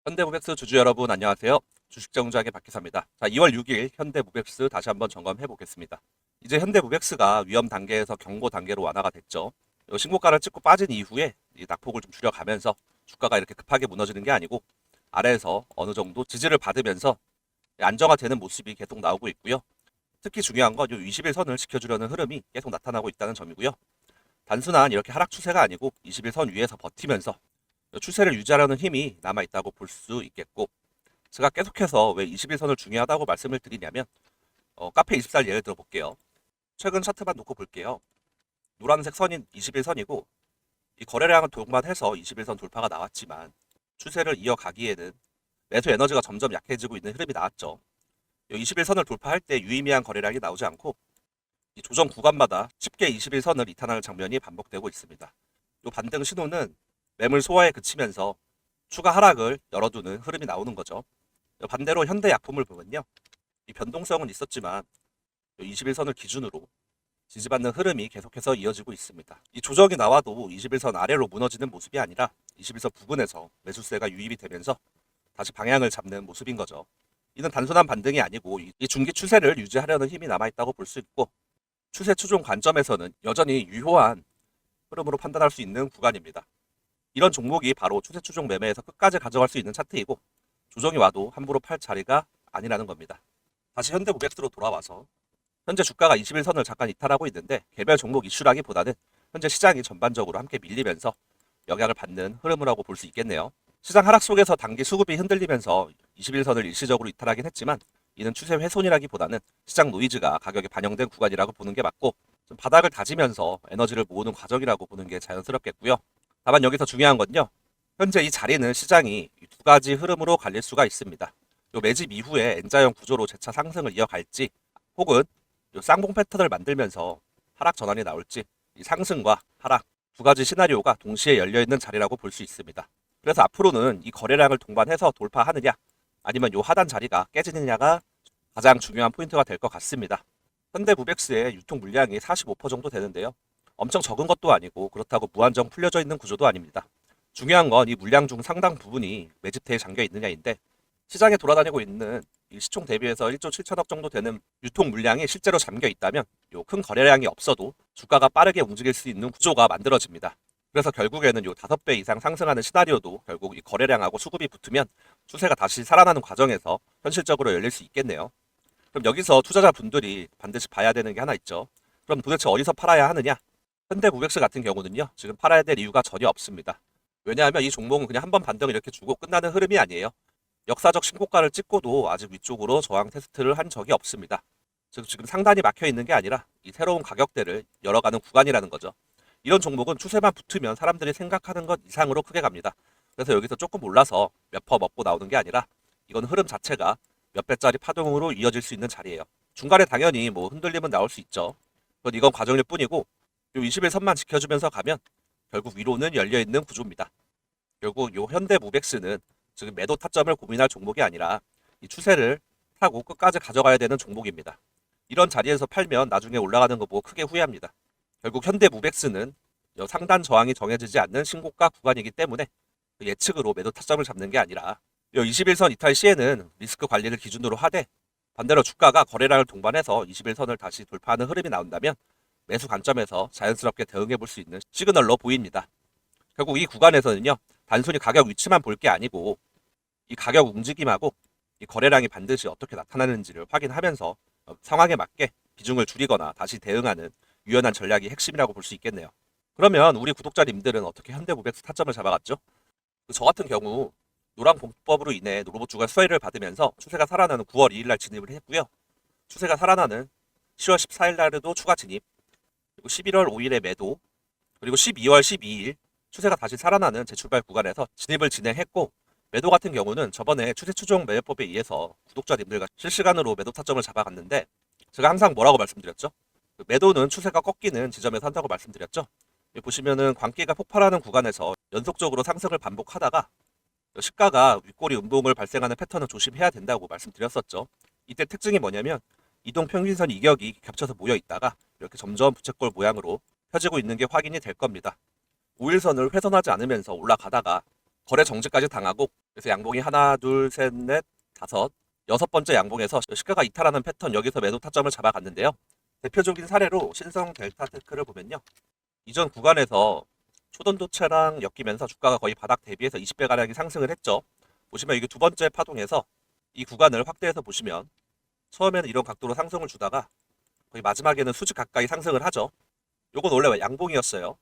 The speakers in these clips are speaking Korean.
현대무백스 주주 여러분 안녕하세요. 주식정주학의 박희사입니다. 자, 2월 6일 현대무백스 다시 한번 점검해 보겠습니다. 이제 현대무백스가 위험 단계에서 경고 단계로 완화가 됐죠. 신고가를 찍고 빠진 이후에 이 낙폭을 좀 줄여가면서 주가가 이렇게 급하게 무너지는 게 아니고 아래에서 어느 정도 지지를 받으면서 안정화되는 모습이 계속 나오고 있고요. 특히 중요한 건 이 21선을 지켜주려는 흐름이 계속 나타나고 있다는 점이고요. 단순한 이렇게 하락 추세가 아니고 21선 위에서 버티면서 추세를 유지하려는 힘이 남아있다고 볼 수 있겠고, 제가 계속해서 왜 21선을 중요하다고 말씀을 드리냐면 카페24를 예를 들어 볼게요. 최근 차트만 놓고 볼게요. 노란색 선인 21선이고 이 거래량을 동반해서 21선 돌파가 나왔지만 추세를 이어가기에는 매수 에너지가 점점 약해지고 있는 흐름이 나왔죠. 21선을 돌파할 때 유의미한 거래량이 나오지 않고 이 조정 구간마다 쉽게 21선을 이탈하는 장면이 반복되고 있습니다. 이 반등 신호는 매물 소화에 그치면서 추가 하락을 열어두는 흐름이 나오는 거죠. 반대로 현대약품을 보면요. 이 변동성은 있었지만 21선을 기준으로 지지받는 흐름이 계속해서 이어지고 있습니다. 이 조정이 나와도 21선 아래로 무너지는 모습이 아니라 21선 부근에서 매수세가 유입이 되면서 다시 방향을 잡는 모습인 거죠. 이는 단순한 반등이 아니고 이 중기 추세를 유지하려는 힘이 남아있다고 볼 수 있고, 추세 추종 관점에서는 여전히 유효한 흐름으로 판단할 수 있는 구간입니다. 이런 종목이 바로 추세 추종 매매에서 끝까지 가져갈 수 있는 차트이고, 조정이 와도 함부로 팔 자리가 아니라는 겁니다. 다시 현대무백스로 돌아와서 현재 주가가 21선을 잠깐 이탈하고 있는데, 개별 종목 이슈라기보다는 현재 시장이 전반적으로 함께 밀리면서 영향을 받는 흐름이라고 볼 수 있겠네요. 시장 하락 속에서 단기 수급이 흔들리면서 21선을 일시적으로 이탈하긴 했지만, 이는 추세 훼손이라기보다는 시장 노이즈가 가격에 반영된 구간이라고 보는 게 맞고, 좀 바닥을 다지면서 에너지를 모으는 과정이라고 보는 게 자연스럽겠고요. 다만 여기서 중요한 건요, 현재 이 자리는 시장이 두 가지 흐름으로 갈릴 수가 있습니다. 요 매집 이후에 N자형 구조로 재차 상승을 이어갈지, 혹은 요 쌍봉 패턴을 만들면서 하락 전환이 나올지, 이 상승과 하락 두 가지 시나리오가 동시에 열려있는 자리라고 볼 수 있습니다. 그래서 앞으로는 이 거래량을 동반해서 돌파하느냐, 아니면 요 하단 자리가 깨지느냐가 가장 중요한 포인트가 될 것 같습니다. 현대무백스의 유통 물량이 45% 정도 되는데요. 엄청 적은 것도 아니고 그렇다고 무한정 풀려져 있는 구조도 아닙니다. 중요한 건 이 물량 중 상당 부분이 매집대에 잠겨 있느냐인데, 시장에 돌아다니고 있는 이 시총 대비해서 1조 7천억 정도 되는 유통 물량이 실제로 잠겨 있다면 요 큰 거래량이 없어도 주가가 빠르게 움직일 수 있는 구조가 만들어집니다. 그래서 결국에는 요 5배 이상 상승하는 시나리오도 결국 이 거래량하고 수급이 붙으면 추세가 다시 살아나는 과정에서 현실적으로 열릴 수 있겠네요. 그럼 여기서 투자자분들이 반드시 봐야 되는 게 하나 있죠. 그럼 도대체 어디서 팔아야 하느냐? 현대무백스 같은 경우는요, 지금 팔아야 될 이유가 전혀 없습니다. 왜냐하면 이 종목은 그냥 한번 반등을 이렇게 주고 끝나는 흐름이 아니에요. 역사적 신고가를 찍고도 아직 위쪽으로 저항 테스트를 한 적이 없습니다. 즉 지금 상단이 막혀 있는 게 아니라 이 새로운 가격대를 열어가는 구간이라는 거죠. 이런 종목은 추세만 붙으면 사람들이 생각하는 것 이상으로 크게 갑니다. 그래서 여기서 조금 올라서 몇 퍼 먹고 나오는 게 아니라 이건 흐름 자체가 몇 배짜리 파동으로 이어질 수 있는 자리예요. 중간에 당연히 뭐 흔들림은 나올 수 있죠. 그건 이건 과정일 뿐이고, 요 21선만 지켜주면서 가면 결국 위로는 열려있는 구조입니다. 결국 요 현대무백스는 지금 매도 타점을 고민할 종목이 아니라 이 추세를 타고 끝까지 가져가야 되는 종목입니다. 이런 자리에서 팔면 나중에 올라가는 거 보고 크게 후회합니다. 결국 현대무백스는 상단 저항이 정해지지 않는 신고가 구간이기 때문에 예측으로 매도 타점을 잡는 게 아니라 21선 이탈 시에는 리스크 관리를 기준으로 하되, 반대로 주가가 거래량을 동반해서 21선을 다시 돌파하는 흐름이 나온다면 매수 관점에서 자연스럽게 대응해 볼 수 있는 시그널로 보입니다. 결국 이 구간에서는요, 단순히 가격 위치만 볼 게 아니고 이 가격 움직임하고 이 거래량이 반드시 어떻게 나타나는지를 확인하면서 상황에 맞게 비중을 줄이거나 다시 대응하는 유연한 전략이 핵심이라고 볼 수 있겠네요. 그러면 우리 구독자님들은 어떻게 현대무백스 타점을 잡아갔죠? 저 같은 경우 노랑 공법으로 인해 로봇주가 수혜를 받으면서 추세가 살아나는 9월 2일 날 진입을 했고요. 추세가 살아나는 10월 14일 날에도 추가 진입, 그리고 11월 5일에 매도, 그리고 12월 12일 추세가 다시 살아나는 재출발 구간에서 진입을 진행했고, 매도 같은 경우는 저번에 추세 추종 매매법에 의해서 구독자님들과 실시간으로 매도 타점을 잡아갔는데, 제가 항상 뭐라고 말씀드렸죠? 매도는 추세가 꺾이는 지점에서 한다고 말씀드렸죠. 여기 보시면은 광기가 폭발하는 구간에서 연속적으로 상승을 반복하다가 시가가 윗꼬리 음봉을 발생하는 패턴을 조심해야 된다고 말씀드렸었죠. 이때 특징이 뭐냐면 이동 평균선 이격이 겹쳐서 모여 있다가 이렇게 점점 부채꼴 모양으로 펴지고 있는 게 확인이 될 겁니다. 5일선을 훼손하지 않으면서 올라가다가 거래 정지까지 당하고, 그래서 양봉이 하나, 둘, 셋, 넷, 다섯, 여섯 번째 양봉에서 시가가 이탈하는 패턴, 여기서 매도 타점을 잡아갔는데요. 대표적인 사례로 신성 델타테크를 보면요. 이전 구간에서 초던도체랑 엮이면서 주가가 거의 바닥 대비해서 20배 가량이 상승을 했죠. 보시면 이게 두 번째 파동에서 이 구간을 확대해서 보시면 처음에는 이런 각도로 상승을 주다가 거의 마지막에는 수직 가까이 상승을 하죠. 요건 원래 양봉이었어요.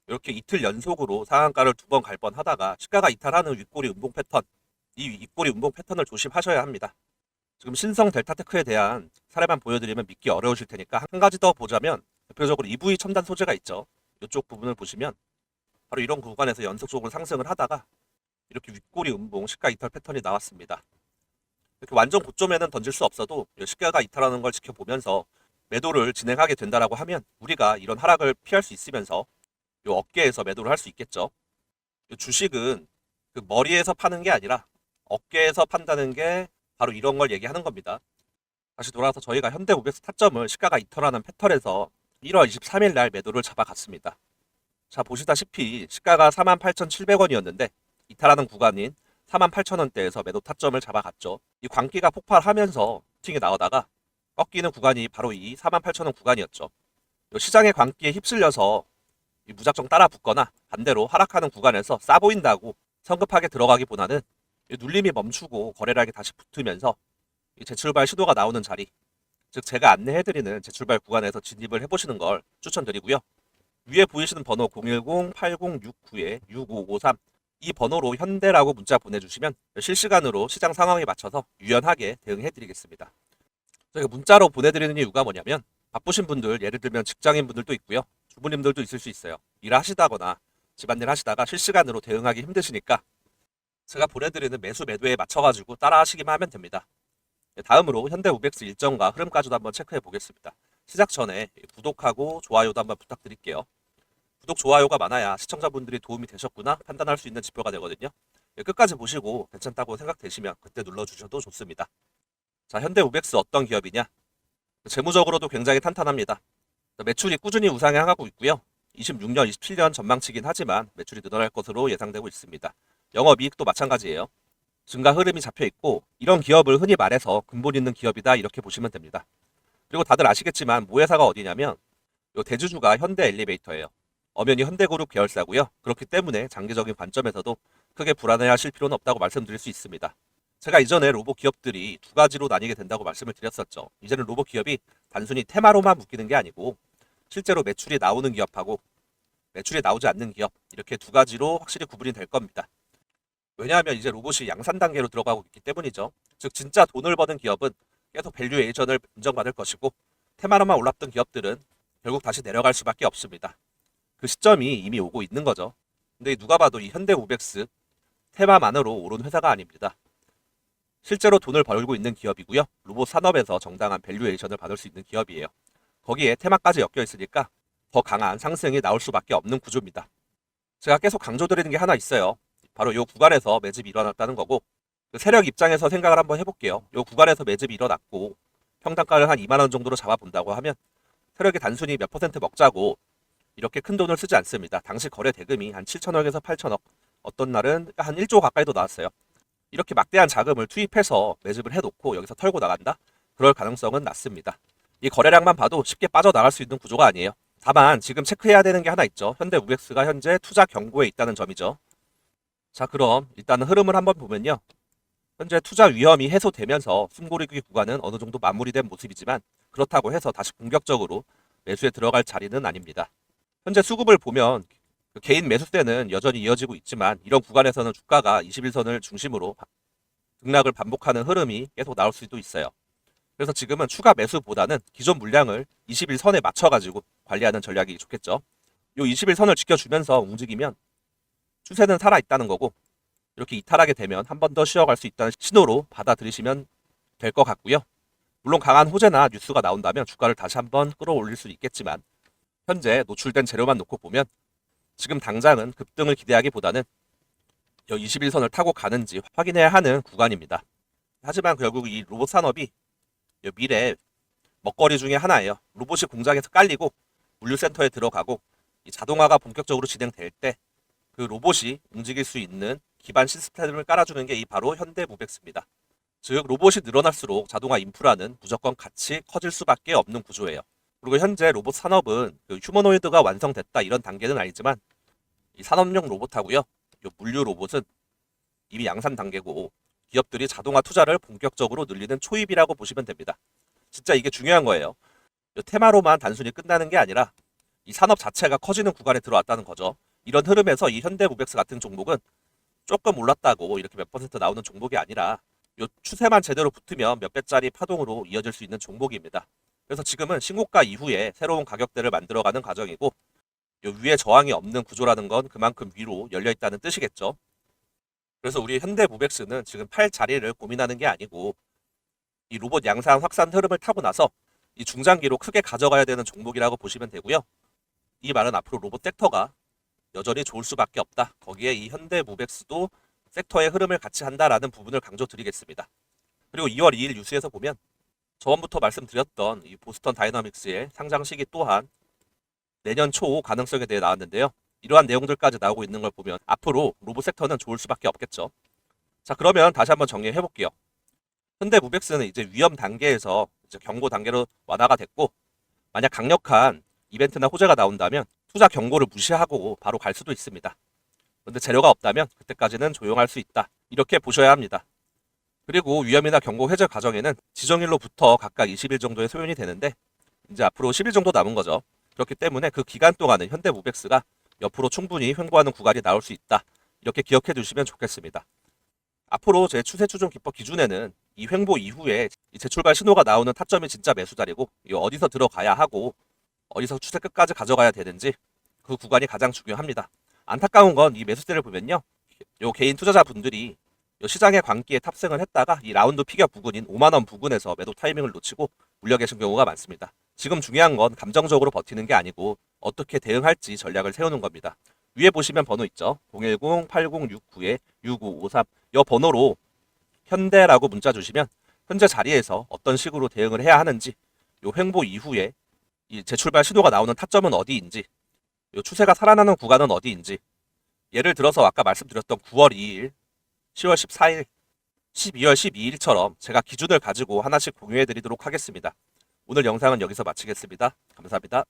이렇게 이틀 연속으로 상한가를 두 번 갈 뻔하다가 시가가 이탈하는 윗꼬리 음봉 패턴, 이 윗꼬리 음봉 패턴을 조심하셔야 합니다. 지금 신성 델타테크에 대한 사례만 보여드리면 믿기 어려우실 테니까 한 가지 더 보자면, 대표적으로 EV 첨단 소재가 있죠. 이쪽 부분을 보시면 바로 이런 구간에서 연속적으로 상승을 하다가 이렇게 윗꼬리 음봉 시가 이탈 패턴이 나왔습니다. 이렇게 완전 고점에는 던질 수 없어도 시가가 이탈하는 걸 지켜보면서 매도를 진행하게 된다라고 하면 우리가 이런 하락을 피할 수 있으면서 요 어깨에서 매도를 할 수 있겠죠. 요 주식은 그 머리에서 파는 게 아니라 어깨에서 판다는 게 바로 이런 걸 얘기하는 겁니다. 다시 돌아와서 저희가 현대500 타점을 시가가 이탈하는 패턴에서 1월 23일 날 매도를 잡아갔습니다. 자, 보시다시피 시가가 48,700원이었는데 이탈하는 구간인 48,000원대에서 매도 타점을 잡아갔죠. 이 광기가 폭발하면서 팅이 나오다가 꺾이는 구간이 바로 이 48,000원 구간이었죠. 이 시장의 광기에 휩쓸려서 무작정 따라 붙거나 반대로 하락하는 구간에서 싸 보인다고 성급하게 들어가기보다는 눌림이 멈추고 거래량이 다시 붙으면서 재출발 시도가 나오는 자리, 즉 제가 안내해드리는 재출발 구간에서 진입을 해보시는 걸 추천드리고요. 위에 보이시는 번호 010-8069-6553 이 번호로 현대라고 문자 보내주시면 실시간으로 시장 상황에 맞춰서 유연하게 대응해드리겠습니다. 저희가 문자로 보내드리는 이유가 뭐냐면, 바쁘신 분들, 예를 들면 직장인 분들도 있고요. 주부님들도 있을 수 있어요. 일하시다거나 집안일 하시다가 실시간으로 대응하기 힘드시니까 제가 보내드리는 매수 매도에 맞춰가지고 따라 하시기만 하면 됩니다. 다음으로 현대500 일정과 흐름까지도 한번 체크해 보겠습니다. 시작 전에 구독하고 좋아요도 한번 부탁드릴게요. 구독, 좋아요가 많아야 시청자분들이 도움이 되셨구나 판단할 수 있는 지표가 되거든요. 끝까지 보시고 괜찮다고 생각되시면 그때 눌러주셔도 좋습니다. 자, 현대500 어떤 기업이냐? 재무적으로도 굉장히 탄탄합니다. 매출이 꾸준히 우상향하고 있고요. 26년, 27년 전망치긴 하지만 매출이 늘어날 것으로 예상되고 있습니다. 영업이익도 마찬가지예요. 증가 흐름이 잡혀 있고, 이런 기업을 흔히 말해서 근본 있는 기업이다 이렇게 보시면 됩니다. 그리고 다들 아시겠지만 모회사가 어디냐면 요 대주주가 현대 엘리베이터예요. 엄연히 현대그룹 계열사고요. 그렇기 때문에 장기적인 관점에서도 크게 불안해하실 필요는 없다고 말씀드릴 수 있습니다. 제가 이전에 로봇 기업들이 두 가지로 나뉘게 된다고 말씀을 드렸었죠. 이제는 로봇 기업이 단순히 테마로만 묶이는 게 아니고 실제로 매출이 나오는 기업하고 매출이 나오지 않는 기업, 이렇게 두 가지로 확실히 구분이 될 겁니다. 왜냐하면 이제 로봇이 양산 단계로 들어가고 있기 때문이죠. 즉 진짜 돈을 버는 기업은 계속 밸류에이션을 인정받을 것이고, 테마로만 올랐던 기업들은 결국 다시 내려갈 수밖에 없습니다. 그 시점이 이미 오고 있는 거죠. 근데 누가 봐도 이 현대500 테마만으로 오른 회사가 아닙니다. 실제로 돈을 벌고 있는 기업이고요. 로봇 산업에서 정당한 밸류에이션을 받을 수 있는 기업이에요. 거기에 테마까지 엮여 있으니까 더 강한 상승이 나올 수밖에 없는 구조입니다. 제가 계속 강조드리는 게 하나 있어요. 바로 이 구간에서 매집이 일어났다는 거고, 그 세력 입장에서 생각을 한번 해볼게요. 이 구간에서 매집이 일어났고 평단가를 한 2만 원 정도로 잡아본다고 하면 세력이 단순히 몇 퍼센트 먹자고 이렇게 큰 돈을 쓰지 않습니다. 당시 거래 대금이 한 7천억에서 8천억, 어떤 날은 한 1조 가까이도 나왔어요. 이렇게 막대한 자금을 투입해서 매집을 해놓고 여기서 털고 나간다? 그럴 가능성은 낮습니다. 이 거래량만 봐도 쉽게 빠져나갈 수 있는 구조가 아니에요. 다만 지금 체크해야 되는 게 하나 있죠. 현대500가 현재 투자 경고에 있다는 점이죠. 자, 그럼 일단은 흐름을 한번 보면요. 현재 투자 위험이 해소되면서 숨고르기 구간은 어느 정도 마무리된 모습이지만, 그렇다고 해서 다시 공격적으로 매수에 들어갈 자리는 아닙니다. 현재 수급을 보면 개인 매수세는 여전히 이어지고 있지만, 이런 구간에서는 주가가 21선을 중심으로 등락을 반복하는 흐름이 계속 나올 수도 있어요. 그래서 지금은 추가 매수보다는 기존 물량을 21선에 맞춰가지고 관리하는 전략이 좋겠죠. 이 21선을 지켜주면서 움직이면 추세는 살아있다는 거고, 이렇게 이탈하게 되면 한 번 더 쉬어갈 수 있다는 신호로 받아들이시면 될 것 같고요. 물론 강한 호재나 뉴스가 나온다면 주가를 다시 한번 끌어올릴 수 있겠지만, 현재 노출된 재료만 놓고 보면 지금 당장은 급등을 기대하기보다는 21선을 타고 가는지 확인해야 하는 구간입니다. 하지만 결국 이 로봇 산업이 미래 먹거리 중에 하나예요. 로봇이 공장에서 깔리고 물류센터에 들어가고 이 자동화가 본격적으로 진행될 때 그 로봇이 움직일 수 있는 기반 시스템을 깔아주는 게 이 바로 현대무백스입니다. 즉 로봇이 늘어날수록 자동화 인프라는 무조건 같이 커질 수밖에 없는 구조예요. 그리고 현재 로봇 산업은 그 휴머노이드가 완성됐다 이런 단계는 아니지만 이 산업용 로봇하고요, 이 물류 로봇은 이미 양산 단계고 기업들이 자동화 투자를 본격적으로 늘리는 초입이라고 보시면 됩니다. 진짜 이게 중요한 거예요. 이 테마로만 단순히 끝나는 게 아니라 이 산업 자체가 커지는 구간에 들어왔다는 거죠. 이런 흐름에서 이 현대무백스 같은 종목은 조금 올랐다고 이렇게 몇 퍼센트 나오는 종목이 아니라 이 추세만 제대로 붙으면 몇 배짜리 파동으로 이어질 수 있는 종목입니다. 그래서 지금은 신고가 이후에 새로운 가격대를 만들어가는 과정이고 이 위에 저항이 없는 구조라는 건 그만큼 위로 열려 있다는 뜻이겠죠. 그래서 우리 현대무백스는 지금 팔 자리를 고민하는 게 아니고 이 로봇 양산 확산 흐름을 타고 나서 이 중장기로 크게 가져가야 되는 종목이라고 보시면 되고요. 이 말은 앞으로 로봇 섹터가 여전히 좋을 수밖에 없다. 거기에 이 현대무백스도 섹터의 흐름을 같이 한다라는 부분을 강조드리겠습니다. 그리고 2월 2일 뉴스에서 보면 저번부터 말씀드렸던 이 보스턴 다이나믹스의 상장 시기 또한 내년 초 가능성에 대해 나왔는데요. 이러한 내용들까지 나오고 있는 걸 보면 앞으로 로봇 섹터는 좋을 수밖에 없겠죠. 자, 그러면 다시 한번 정리해 볼게요. 현대무백스는 이제 위험 단계에서 이제 경고 단계로 완화가 됐고, 만약 강력한 이벤트나 호재가 나온다면 투자 경고를 무시하고 바로 갈 수도 있습니다. 그런데 재료가 없다면 그때까지는 조용할 수 있다. 이렇게 보셔야 합니다. 그리고 위험이나 경고 해제 과정에는 지정일로부터 각각 20일 정도의 소요이 되는데 이제 앞으로 10일 정도 남은 거죠. 그렇기 때문에 그 기간 동안은 현대무백스가 옆으로 충분히 횡보하는 구간이 나올 수 있다. 이렇게 기억해 두시면 좋겠습니다. 앞으로 제 추세 추종 기법 기준에는 이 횡보 이후에 이 재출발 신호가 나오는 타점이 진짜 매수 자리고 어디서 들어가야 하고 어디서 추세 끝까지 가져가야 되는지 그 구간이 가장 중요합니다. 안타까운 건 이 매수세를 보면요, 요 개인 투자자분들이 요 시장의 광기에 탑승을 했다가 이 라운드 피겨 부근인 5만 원 부근에서 매도 타이밍을 놓치고 물려 계신 경우가 많습니다. 지금 중요한 건 감정적으로 버티는 게 아니고 어떻게 대응할지 전략을 세우는 겁니다. 위에 보시면 번호 있죠. 010-8069-6553 이 번호로 현대라고 문자 주시면 현재 자리에서 어떤 식으로 대응을 해야 하는지, 요 횡보 이후에 이 재출발 신호가 나오는 타점은 어디인지, 요 추세가 살아나는 구간은 어디인지, 예를 들어서 아까 말씀드렸던 9월 2일, 10월 14일, 12월 12일처럼 제가 기준을 가지고 하나씩 공유해 드리도록 하겠습니다. 오늘 영상은 여기서 마치겠습니다. 감사합니다.